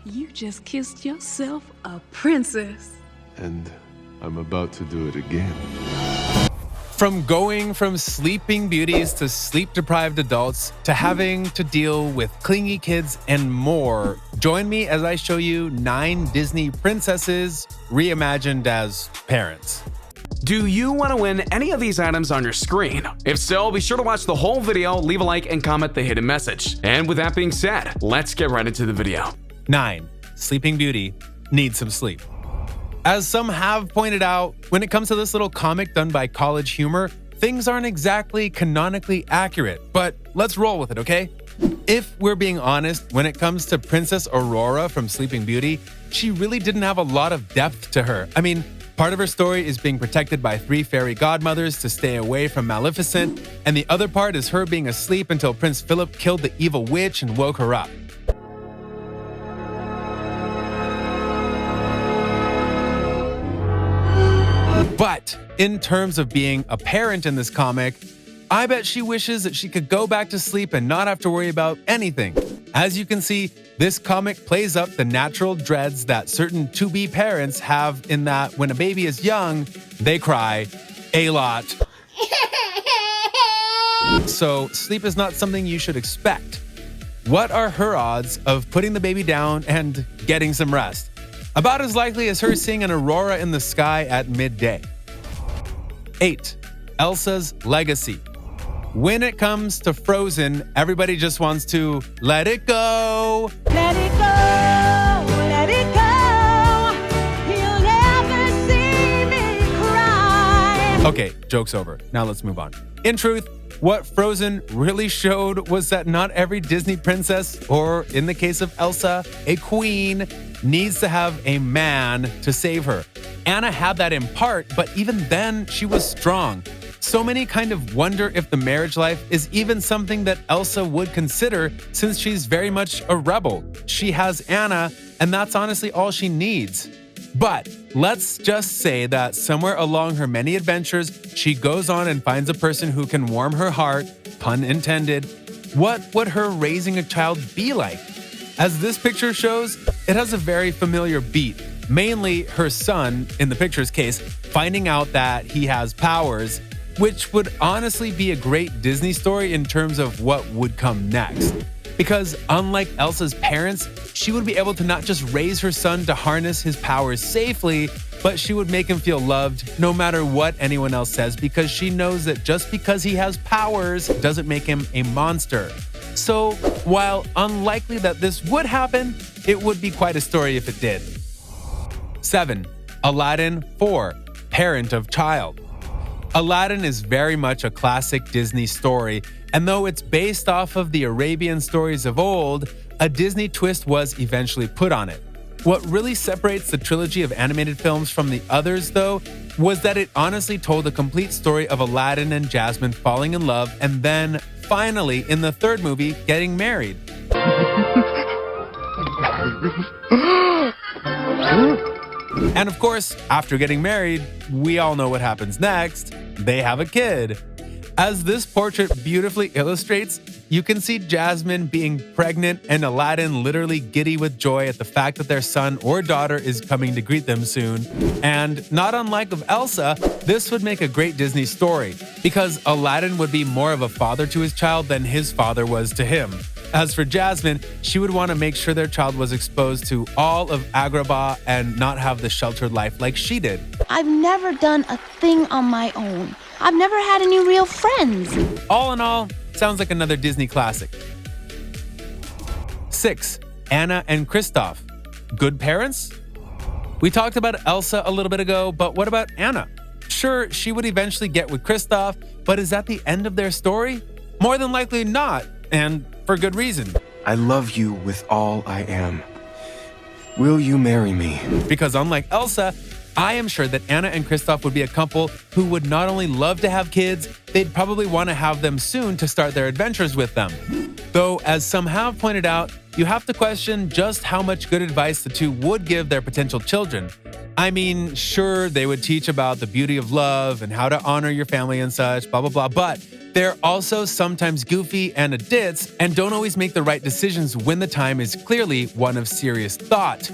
You just kissed yourself a princess. And I'm about to do it again. From going from sleeping beauties to sleep-deprived adults to having to deal with clingy kids and more, join me as I show you 9 Disney princesses reimagined as parents. Do you want to win any of these items on your screen? If so, be sure to watch the whole video, leave a like, and comment the hidden message. And with that being said, let's get right into the video. 9. Sleeping Beauty needs some sleep. As some have pointed out, when it comes to this little comic done by College Humor, things aren't exactly canonically accurate, but let's roll with it, okay? If we're being honest, when it comes to Princess Aurora from Sleeping Beauty, she really didn't have a lot of depth to her. I mean, part of her story is being protected by 3 fairy godmothers to stay away from Maleficent, and the other part is her being asleep until Prince Philip killed the evil witch and woke her up. But in terms of being a parent in this comic, I bet she wishes that she could go back to sleep and not have to worry about anything. As you can see, this comic plays up the natural dreads that certain to-be parents have in that when a baby is young, they cry a lot. So sleep is not something you should expect. What are her odds of putting the baby down and getting some rest? About as likely as her seeing an aurora in the sky at midday. 8. Elsa's legacy. When it comes to Frozen, everybody just wants to let it go. Let it go, let it go. You'll never see me cry. Okay, joke's over. Now let's move on. In truth, what Frozen really showed was that not every Disney princess, or in the case of Elsa, a queen, needs to have a man to save her. Anna had that in part, but even then, she was strong. So many kind of wonder if the marriage life is even something that Elsa would consider, since she's very much a rebel. She has Anna, and that's honestly all she needs. But let's just say that somewhere along her many adventures, she goes on and finds a person who can warm her heart, pun intended. What would her raising a child be like? As this picture shows, it has a very familiar beat. Mainly her son, in the picture's case, finding out that he has powers, which would honestly be a great Disney story in terms of what would come next. Because unlike Elsa's parents, she would be able to not just raise her son to harness his powers safely, but she would make him feel loved no matter what anyone else says, because she knows that just because he has powers doesn't make him a monster. So while unlikely that this would happen, it would be quite a story if it did. 7. Aladdin 4. Parent of Child. Aladdin is very much a classic Disney story, and though it's based off of the Arabian stories of old, a Disney twist was eventually put on it. What really separates the trilogy of animated films from the others, though, was that it honestly told a complete story of Aladdin and Jasmin falling in love and then, finally, in the 3rd movie, getting married. And of course, after getting married, we all know what happens next. They have a kid. As this portrait beautifully illustrates, you can see Jasmin being pregnant and Aladdin literally giddy with joy at the fact that their son or daughter is coming to greet them soon. And not unlike of Elsa, this would make a great Disney story, because Aladdin would be more of a father to his child than his father was to him. As for Jasmin, she would want to make sure their child was exposed to all of Agrabah and not have the sheltered life like she did. I've never done a thing on my own. I've never had any real friends. All in all, sounds like another Disney classic. 6. Anna and Kristoff. Good parents? We talked about Elsa a little bit ago, but what about Anna? Sure, she would eventually get with Kristoff, but is that the end of their story? More than likely not, and for good reason. I love you with all I am. Will you marry me? Because unlike Elsa, I am sure that Anna and Kristoff would be a couple who would not only love to have kids, they'd probably want to have them soon to start their adventures with them. Though, as some have pointed out, you have to question just how much good advice the two would give their potential children. I mean, sure, they would teach about the beauty of love and how to honor your family and such, blah, blah, blah, but they're also sometimes goofy and a ditz and don't always make the right decisions when the time is clearly one of serious thought.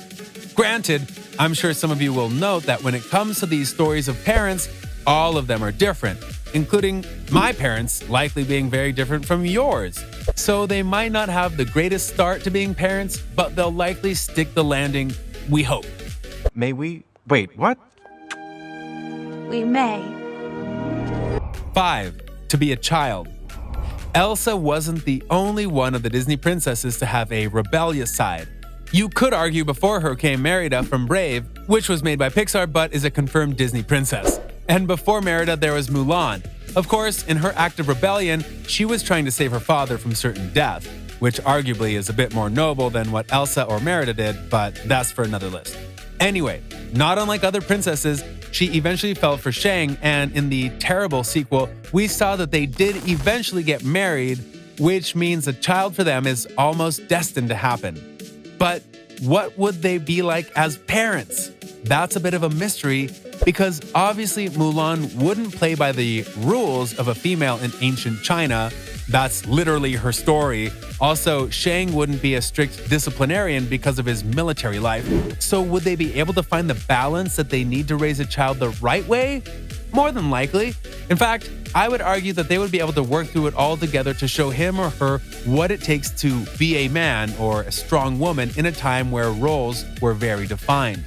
Granted, I'm sure some of you will note that when it comes to these stories of parents, all of them are different, including my parents likely being very different from yours. So they might not have the greatest start to being parents, but they'll likely stick the landing, we hope. May we? Wait, what? We may. 5. To be a child. Elsa wasn't the only one of the Disney princesses to have a rebellious side. You could argue before her came Merida from Brave, which was made by Pixar but is a confirmed Disney princess. And before Merida, there was Mulan. Of course, in her act of rebellion, she was trying to save her father from certain death, which arguably is a bit more noble than what Elsa or Merida did, but that's for another list. Anyway, not unlike other princesses, she eventually fell for Shang, and in the terrible sequel, we saw that they did eventually get married, which means a child for them is almost destined to happen. But what would they be like as parents? That's a bit of a mystery, because obviously Mulan wouldn't play by the rules of a female in ancient China. That's literally her story. Also, Shang wouldn't be a strict disciplinarian because of his military life. So would they be able to find the balance that they need to raise a child the right way? More than likely. In fact, I would argue that they would be able to work through it all together to show him or her what it takes to be a man or a strong woman in a time where roles were very defined.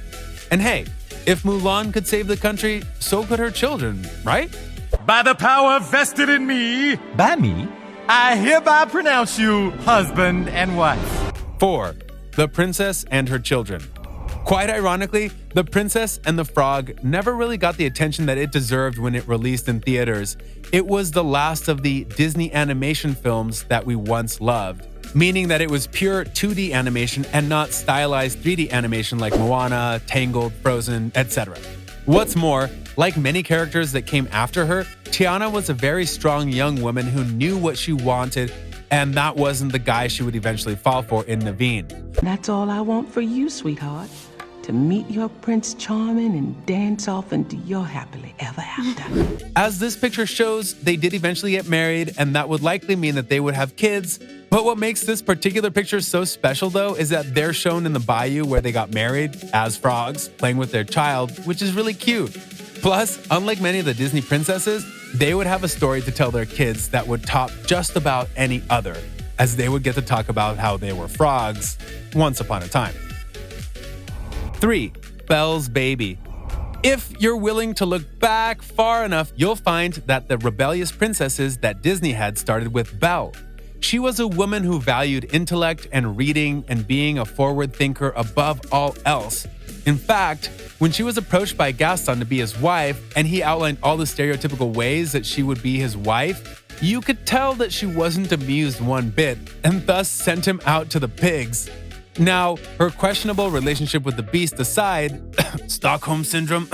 And hey, if Mulan could save the country, so could her children, right? By the power vested in me, By me? I hereby pronounce you husband and wife. 4. The Princess and Her Children. Quite ironically, The Princess and the Frog never really got the attention that it deserved when it released in theaters. It was the last of the Disney animation films that we once loved, meaning that it was pure 2D animation and not stylized 3D animation like Moana, Tangled, Frozen, etc. What's more, like many characters that came after her, Tiana was a very strong young woman who knew what she wanted, and that wasn't the guy she would eventually fall for in Naveen. That's all I want for you, sweetheart. To meet your Prince Charming and dance off into your happily ever after. As this picture shows, they did eventually get married, and that would likely mean that they would have kids. But what makes this particular picture so special, though, is that they're shown in the bayou where they got married as frogs, playing with their child, which is really cute. Plus, unlike many of the Disney princesses, they would have a story to tell their kids that would top just about any other, as they would get to talk about how they were frogs once upon a time. 3. Belle's Baby. If you're willing to look back far enough, you'll find that the rebellious princesses that Disney had started with Belle. She was a woman who valued intellect and reading and being a forward thinker above all else. In fact, when she was approached by Gaston to be his wife, and he outlined all the stereotypical ways that she would be his wife, you could tell that she wasn't amused one bit, and thus sent him out to the pigs. Now, her questionable relationship with the Beast aside, Stockholm Syndrome,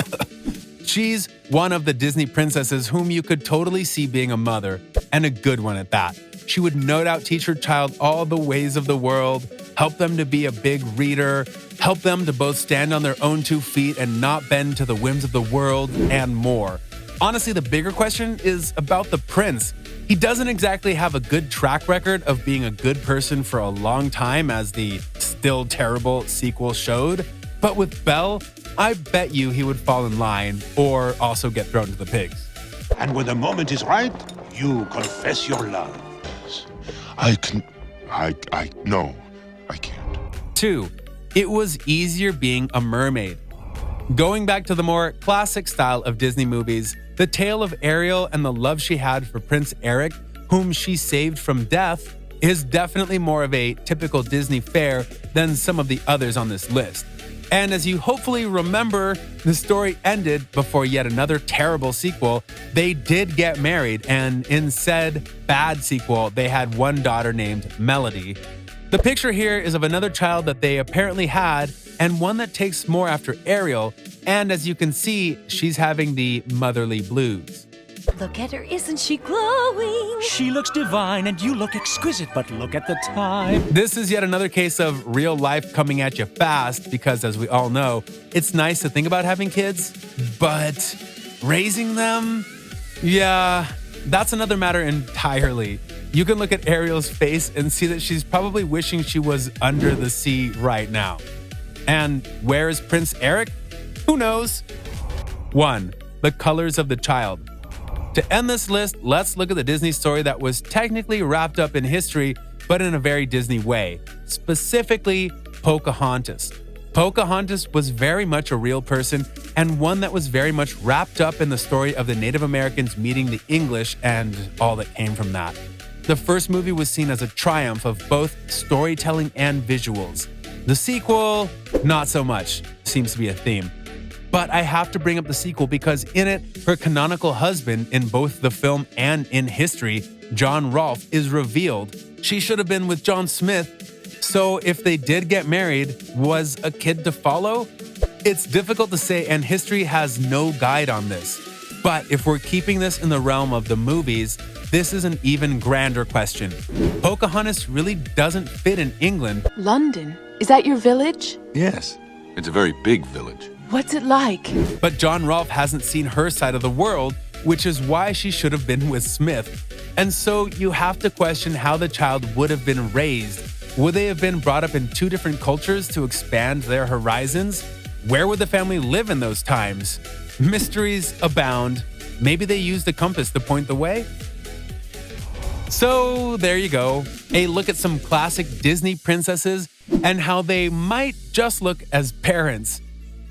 she's one of the Disney princesses whom you could totally see being a mother, and a good one at that. She would no doubt teach her child all the ways of the world, help them to be a big reader, help them to both stand on their own 2 feet and not bend to the whims of the world, and more. Honestly, the bigger question is about the prince. He doesn't exactly have a good track record of being a good person for a long time, as the still terrible sequel showed. But with Belle, I bet you he would fall in line or also get thrown to the pigs. And when the moment is right, you confess your love. No, I can't. 2. It was easier being a mermaid. Going back to the more classic style of Disney movies, the tale of Ariel and the love she had for Prince Eric, whom she saved from death, is definitely more of a typical Disney fare than some of the others on this list. And as you hopefully remember, the story ended before yet another terrible sequel. They did get married, and in said bad sequel, they had one daughter named Melody. The picture here is of another child that they apparently had, and one that takes more after Ariel, and as you can see, she's having the motherly blues. Look at her, isn't she glowing? She looks divine and you look exquisite, but look at the time. This is yet another case of real life coming at you fast because, as we all know, it's nice to think about having kids, but raising them? Yeah, that's another matter entirely. You can look at Ariel's face and see that she's probably wishing she was under the sea right now. And where is Prince Eric? Who knows? 1. The colors of the child. To end this list, let's look at the Disney story that was technically wrapped up in history, but in a very Disney way, specifically Pocahontas. Pocahontas was very much a real person and one that was very much wrapped up in the story of the Native Americans meeting the English and all that came from that. The first movie was seen as a triumph of both storytelling and visuals. The sequel, not so much, seems to be a theme. But I have to bring up the sequel because in it, her canonical husband in both the film and in history, John Rolfe, is revealed. She should have been with John Smith. So if they did get married, was a kid to follow? It's difficult to say, and history has no guide on this. But if we're keeping this in the realm of the movies, this is an even grander question. Pocahontas really doesn't fit in England. London? Is that your village? Yes, it's a very big village. What's it like? But John Rolfe hasn't seen her side of the world, which is why she should have been with Smith. And so you have to question how the child would have been raised. Would they have been brought up in 2 different cultures to expand their horizons? Where would the family live in those times? Mysteries abound. Maybe they used a compass to point the way? So there you go. A look at some classic Disney princesses and how they might just look as parents.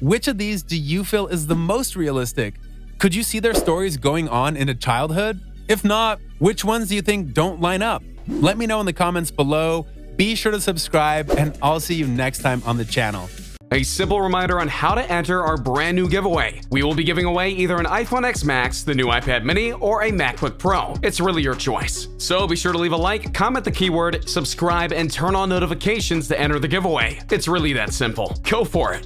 Which of these do you feel is the most realistic? Could you see their stories going on into childhood? If not, which ones do you think don't line up? Let me know in the comments below. Be sure to subscribe, and I'll see you next time on the channel. A simple reminder on how to enter our brand new giveaway. We will be giving away either an iPhone X Max, the new iPad mini, or a MacBook Pro. It's really your choice. So be sure to leave a like, comment the keyword, subscribe, and turn on notifications to enter the giveaway. It's really that simple. Go for it.